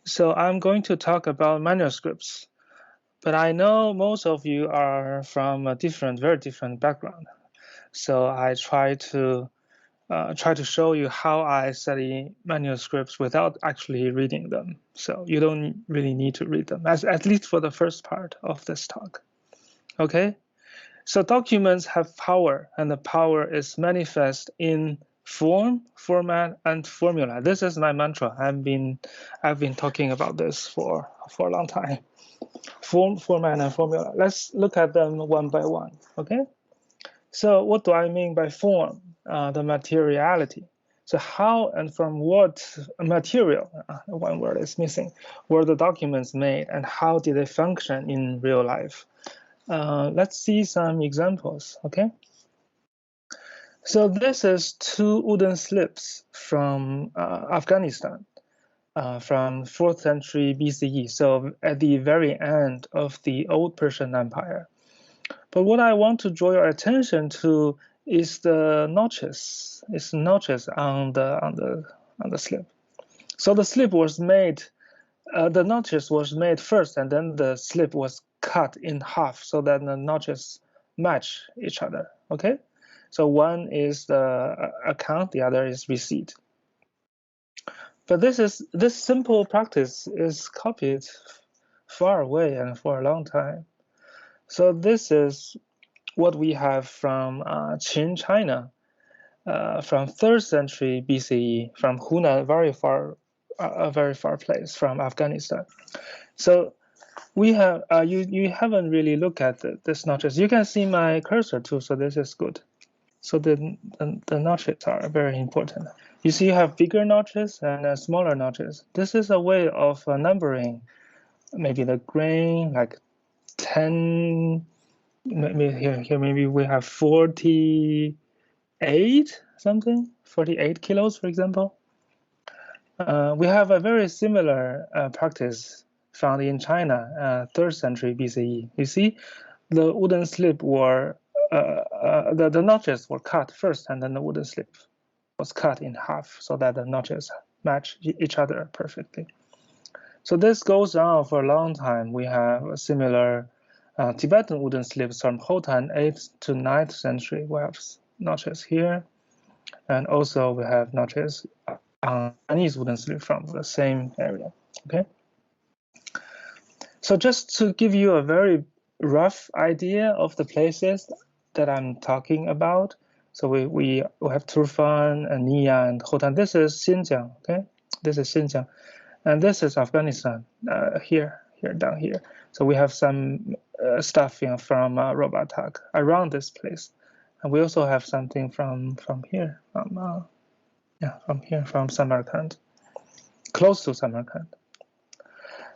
So I'm going to talk about manuscripts, but I know most of you are from a very different background. So I try to show you how I study manuscripts without actually reading them. So you don't really need to read them, at least for the first part of this talk. Okay? So documents have power, and the power is manifest in form, format, and formula. This is my mantra. I've been talking about this for a long time. Form, format, and formula. Let's look at them one by one. Okay. So what do I mean by form? The materiality. So how and from what material, one word is missing, were the documents made, and how did they function in real life? Let's see some examples, okay? So this is 2 wooden slips from Afghanistan from 4th century BCE, so at the very end of the old Persian Empire. But what I want to draw your attention to is the notches. It's notches on the slip. So the slip was made, the notches was made first, and then the slip was cut in half so that the notches match each other. Okay, so one is the account, the other is receipt. But this simple practice is copied far away and for a long time. So this is what we have from Qin China, from 3rd century BCE, from Hunan, a very far place from Afghanistan. So we have you haven't really looked at this notches. You can see my cursor too, so this is good. So the notches are very important. You see, you have bigger notches and smaller notches. This is a way of numbering, maybe the grain, like 10. Maybe here maybe we have 48 something, 48 kilos, for example. We have a very similar practice found in China, 3rd century BCE. You see, the wooden slip were the notches were cut first, and then the wooden slip was cut in half so that the notches match each other perfectly. So this goes on for a long time. We have a similar Tibetan wooden slips from Khotan, 8th to 9th century. We have notches here, and also we have notches on Chinese wooden slip from the same area. Okay. So just to give you a very rough idea of the places that I'm talking about. So we have Turfan and Nia and Khotan. This is Xinjiang, okay? This is Xinjiang. And this is Afghanistan, here down here. So we have some stuff from Robatak around this place. And we also have something from here, from Samarkand, close to Samarkand.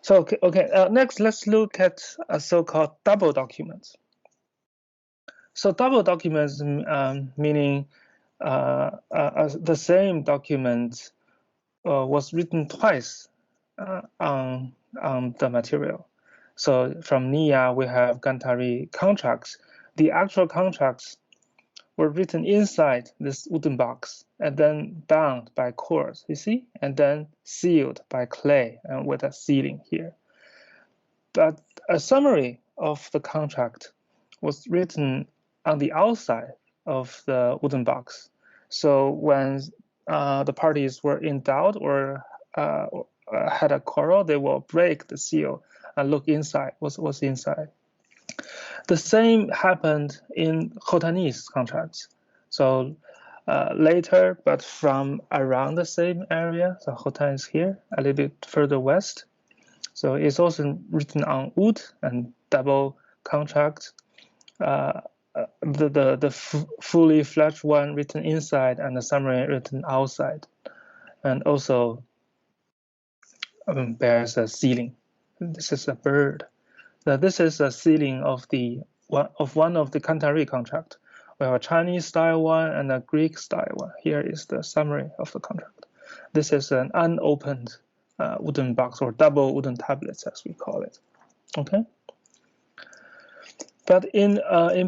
So, okay, next let's look at so-called double documents. So double documents meaning the same document was written twice on the material. So from Nia, we have Gandhari contracts. The actual contracts were written inside this wooden box and then bound by cords, you see, and then sealed by clay and with a sealing here. But a summary of the contract was written on the outside of the wooden box. So when the parties were in doubt or had a quarrel, they will break the seal and look inside, what's inside. The same happened in Khotanese contracts. So later, but from around the same area, so Khotan is here, a little bit further west. So it's also written on wood and double contract. The fully fledged one written inside and the summary written outside, and also bears a sealing. This is a bird. This is a sealing of one of the Gandhari contract. We have a Chinese style one and a Greek style one. Here is the summary of the contract. This is an unopened wooden box, or double wooden tablets as we call it. Okay. But in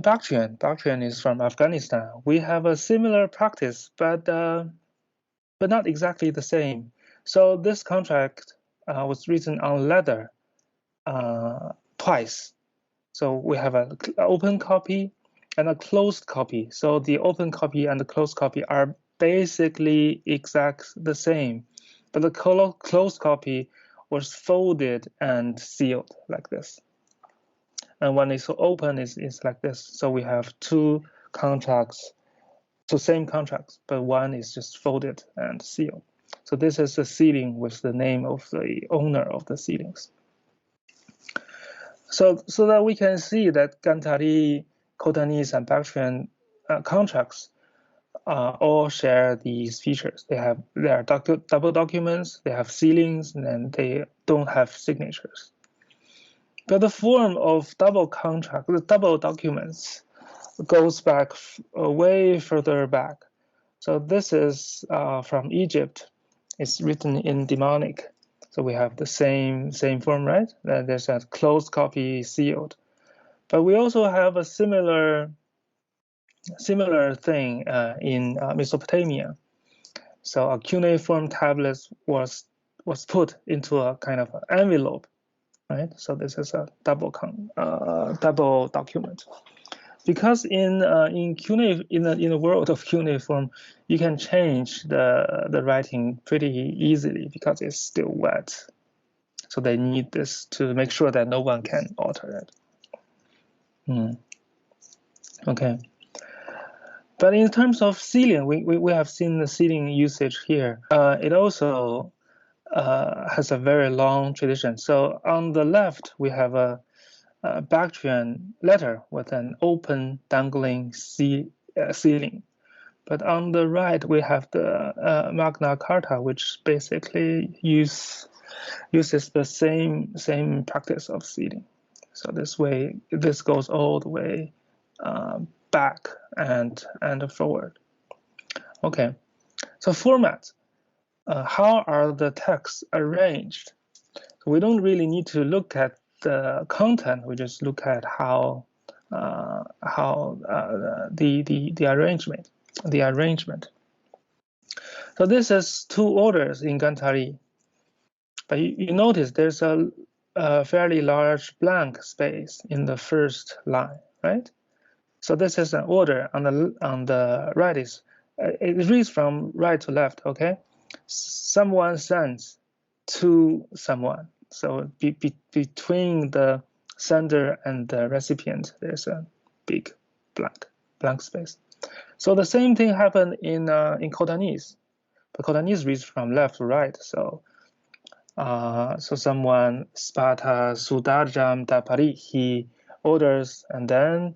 Bactrian is from Afghanistan. We have a similar practice, but not exactly the same. So this contract was written on leather twice. So we have an open copy and a closed copy. So the open copy and the closed copy are basically exact the same, but the closed copy was folded and sealed like this. And when it's open, it's like this. So we have two contracts, so same contracts, but one is just folded and sealed. So this is the sealing with the name of the owner of the sealings. So that we can see that Gandhari, Khotanese, and Bactrian contracts all share these features. They are double documents, they have sealings, and they don't have signatures. But the form of double contract, the double documents, goes back way further back. So this is from Egypt. It's written in demonic. So we have the same form, right? There's a closed copy sealed. But we also have a similar thing in Mesopotamia. So a cuneiform tablet was put into a kind of envelope, right? So this is a double document. Because in the world of cuneiform, you can change the writing pretty easily because it's still wet. So they need this to make sure that no one can alter it. Okay. But in terms of sealing, we have seen the sealing usage here. It also has a very long tradition. So on the left, we have a Bactrian letter with an open dangling sealing. But on the right, we have the Magna Carta, which basically uses the same practice of sealing. So this goes all the way back and forward. Okay, so format. How are the texts arranged? So we don't really need to look at the content. We just look at how the arrangement. So this is two orders in Gandhari. But you notice there's a fairly large blank space in the first line, right? So this is an order on the right. It reads from right to left. Okay, someone sends to someone. So between the sender and the recipient, there's a big blank space. So the same thing happened in Khotanese. But Khotanese reads from left to right. So someone Sparta Sudarjam Dapari, he orders, and then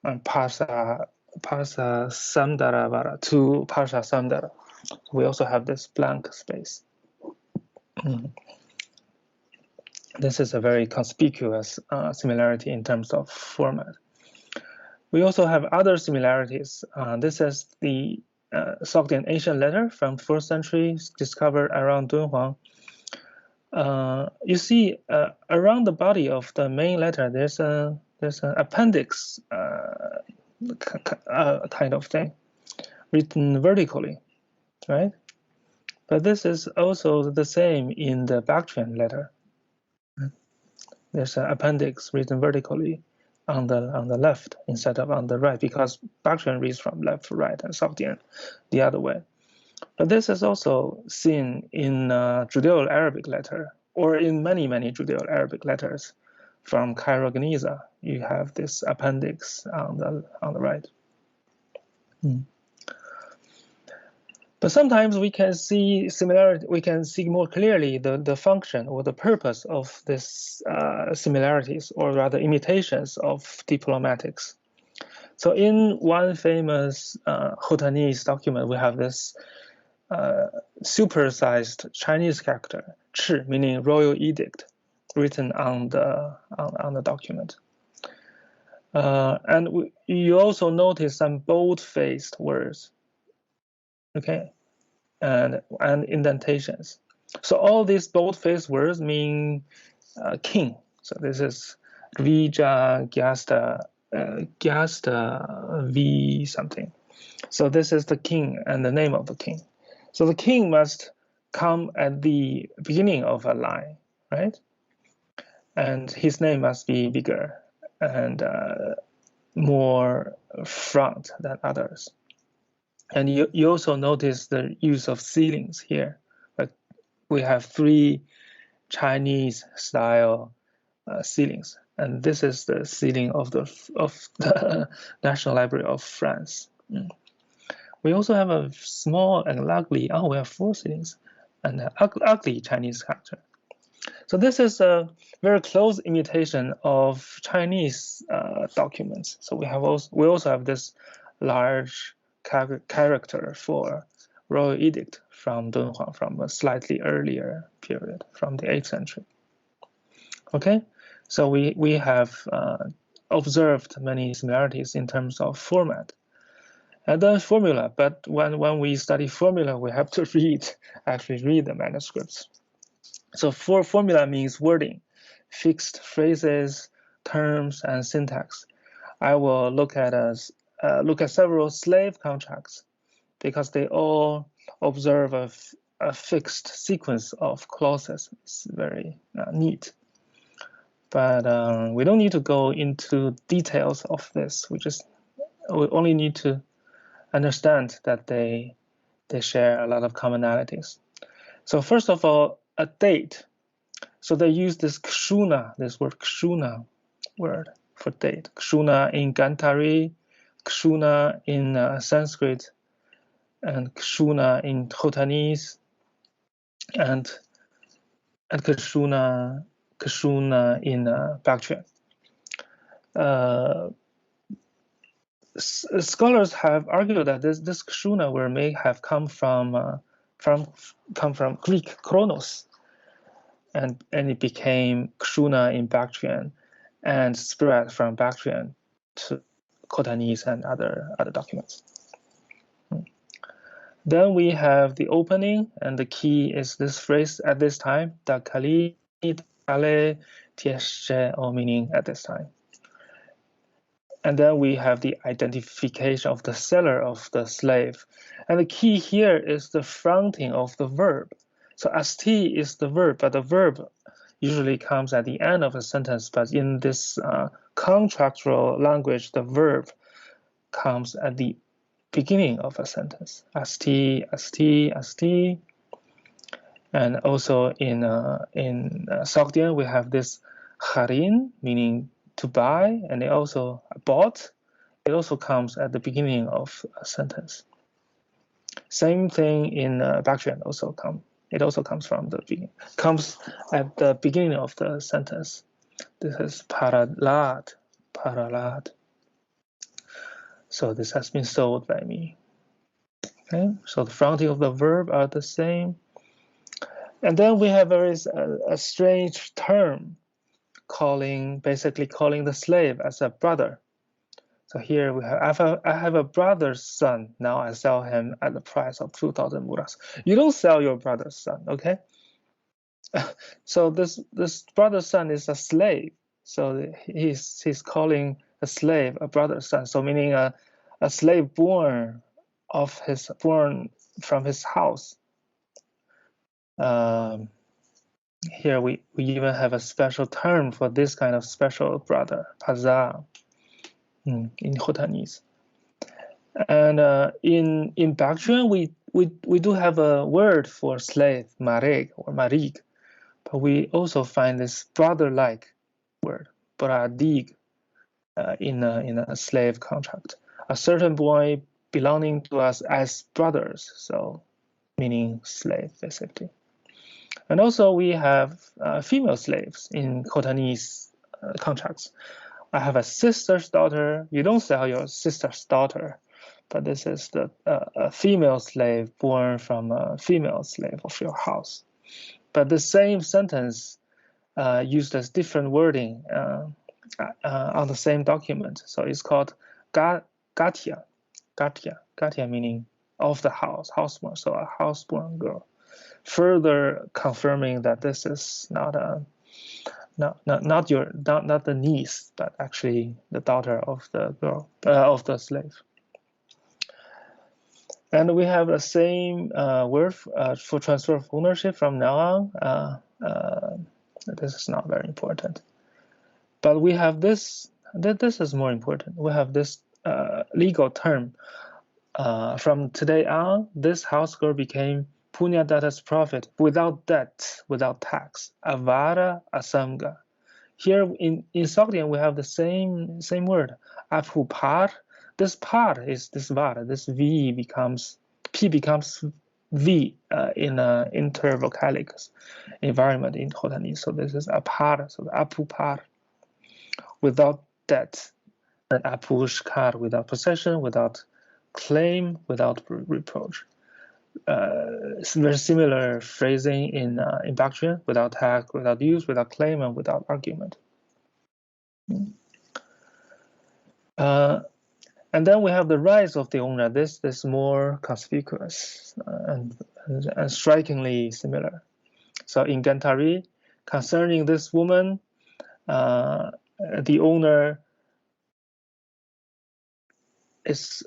Parsa Samdaravara to Parsa Samdara. We also have this blank space. This is a very conspicuous similarity in terms of format. We also have other similarities. This is the Sogdian ancient letter from 4th century, discovered around Dunhuang. You see, around the body of the main letter, there's an appendix kind of thing, written vertically, right? But this is also the same in the Bactrian letter. There's an appendix written vertically on the left instead of on the right, because Bactrian reads from left to right and Sogdian the other way. But this is also seen in Judeo-Arabic letter, or in many Judeo-Arabic letters from Cairo-Geniza. You have this appendix on the right. But sometimes we can see similarity. We can see more clearly the function or the purpose of this similarities, or rather imitations of diplomatics. So in one famous Khotanese document, we have this supersized Chinese character, "chi," meaning royal edict, written on the document. And you also notice some bold-faced words, okay, and indentations. So all these bold-faced words mean king. So this is Vija Gyasta V something. So this is the king and the name of the king. So the king must come at the beginning of a line, right? And his name must be bigger and more front than others. And you also notice the use of ceilings here. But we have 3 Chinese style ceilings, and this is the ceiling of the National Library of France. We also have a small and ugly. Oh, we have 4 ceilings and an ugly Chinese character. So this is a very close imitation of Chinese documents. So we also have this large character for royal edict from Dunhuang, from a slightly earlier period, from the 8th century. Okay, so we have observed many similarities in terms of format and then formula. But when we study formula, we have to actually read the manuscripts. So formula means wording, fixed phrases, terms, and syntax. I will look at several slave contracts because they all observe a fixed sequence of clauses. It's very neat. But we don't need to go into details of this. We only need to understand that they share a lot of commonalities. So first of all, a date. So they use this kshuna, this word kshuna word for date. Kshuna in Gandhari, kshuna in Sanskrit, and kshuna in Khotanese, and kshuna in Bactria. Scholars have argued that this kshuna word may have come from Greek chronos, and it became kshuna in Bactrian, and spread from Bactrian to Khotanese and other documents. Then we have the opening, and the key is this phrase at this time, dakali dale tieshe, or meaning at this time. And then we have the identification of the seller of the slave. And the key here is the fronting of the verb. So st is the verb, but the verb usually comes at the end of a sentence. But in this contractual language, the verb comes at the beginning of a sentence. St. And also in Sogdian, we have this harin, meaning to buy, and it also bought. It also comes at the beginning of a sentence. Same thing in Bactrian It also comes from the beginning. Comes at the beginning of the sentence. This is paralad. So this has been sold by me. Okay, so the fronting of the verb are the same. And then we have a strange term basically calling the slave as a brother. So here we have, I have a brother's son. Now I sell him at the price of 2,000 muras. You don't sell your brother's son, okay? So this brother's son is a slave. So he's calling a slave a brother's son. So meaning a slave born from his house. Here we even have a special term for this kind of special brother, paza, in Khotanese. And in Bactrian, we do have a word for slave, mareg or marig, but we also find this brother-like word, bradig, in a slave contract. A certain boy belonging to us as brothers, so meaning slave, basically. And also we have female slaves in Khotanese contracts. I have a sister's daughter. You don't sell your sister's daughter, but this is a female slave born from a female slave of your house. But the same sentence used as different wording on the same document. So it's called gatia meaning of the houseborn, so a houseborn girl. Further confirming that this is not the niece, but actually the daughter of the girl, of the slave. And we have the same word for transfer of ownership from now on. This is not very important. But we have this, this is more important. We have this legal term. From today on, this house girl became punya datta's profit without debt, without tax. Avara asamga. Here in Sogdian, we have the same word. Apupar. This par is this var. This v becomes p becomes v in an intervocalic environment in Khotanese. So this is apar. So apupar, without debt, and apushkar, without possession, without claim, without reproach. Very similar phrasing in Bactrian, without tax, without use, without claim, and without argument. And then we have the rights of the owner. This is more conspicuous and strikingly similar. So in Gandhari, concerning this woman, the owner has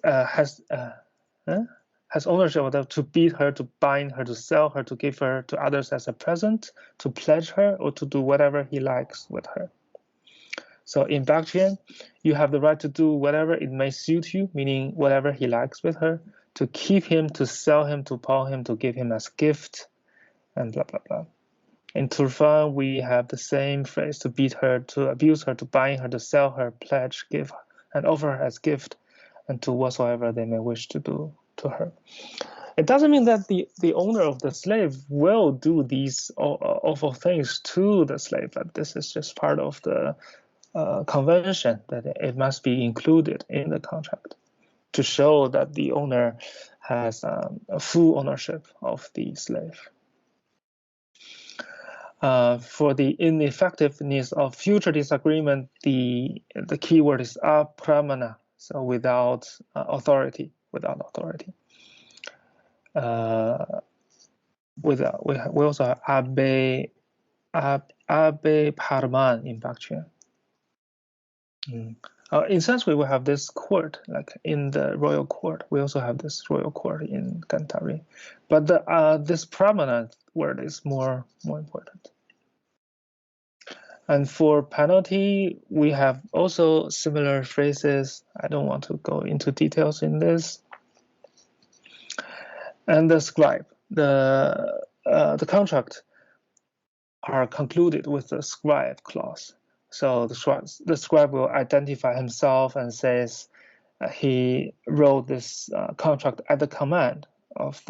ownership of them to beat her, to bind her, to sell her, to give her to others as a present, to pledge her, or to do whatever he likes with her. So in Bactrian, you have the right to do whatever it may suit you, meaning whatever he likes with her, to keep him, to sell him, to pawn him, to give him as gift, and blah, blah, blah. In Turfan, we have the same phrase, to beat her, to abuse her, to bind her, to sell her, pledge, give, and offer her as gift, and to whatsoever they may wish to do to her. It doesn't mean that the owner of the slave will do these awful things to the slave, but this is just part of the convention that it must be included in the contract to show that the owner has a full ownership of the slave. For the ineffectiveness of future disagreement, the key word is apramana, so without authority, without authority. We also have abe parman in Bactria. In Sanskrit, we have this court, like in the royal court. We also have this royal court in Gandhari. But this prominent word is more important. And for penalty, we have also similar phrases. I don't want to go into details in this. And the scribe, the contract are concluded with the scribe clause. So the scribe will identify himself and says he wrote this contract at the command of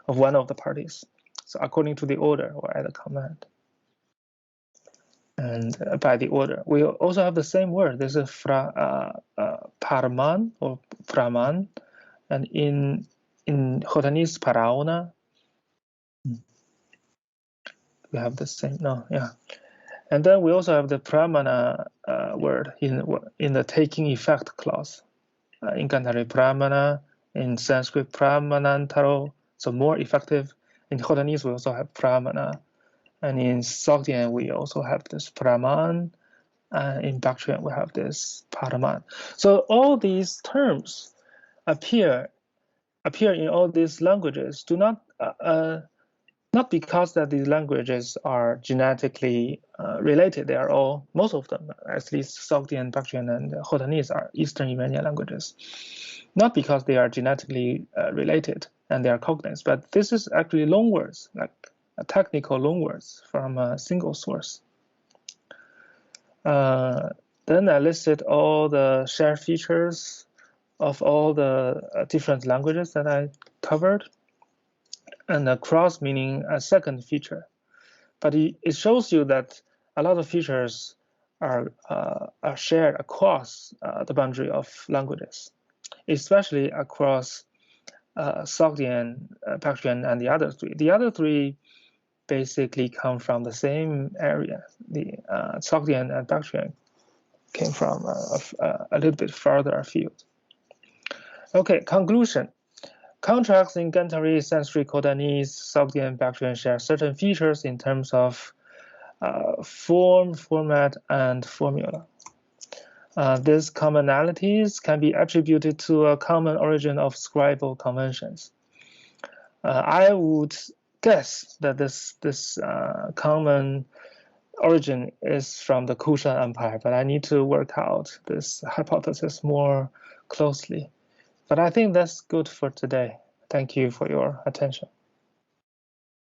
one of the parties. So according to the order or at the command. And by the order, we also have the same word. This is parman or praman, and in Khotanese paraona, we have the same. No, yeah. And then we also have the pramana word in the taking effect clause. In Gandhari, pramana, in Sanskrit, pramanantaro, so more effective. In Khotanese, we also have pramana. And in Sogdian, we also have this praman. And in Bactrian, we have this paraman. So all these terms appear in all these languages. Do not because that these languages are genetically related. They are all, most of them, at least Sogdian, Bactrian, and Khotanese are Eastern Iranian languages. Not because they are genetically related and they are cognates, but this is actually loanwords, like technical loanwords from a single source. Then I listed all the shared features of all the different languages that I covered. And a cross meaning a second feature. But it shows you that a lot of features are shared across the boundary of languages, especially across Sogdian, Bactrian, and the other three. The other three basically come from the same area. The Sogdian and Bactrian came from a little bit farther afield. Okay, conclusion. Contracts in Gandhari, Sanskrit, Khotanese, Sogdian, Bactrian share certain features in terms of form, format, and formula. These commonalities can be attributed to a common origin of scribal conventions. I would guess that this common origin is from the Kushan Empire, but I need to work out this hypothesis more closely. But I think that's good for today. Thank you for your attention.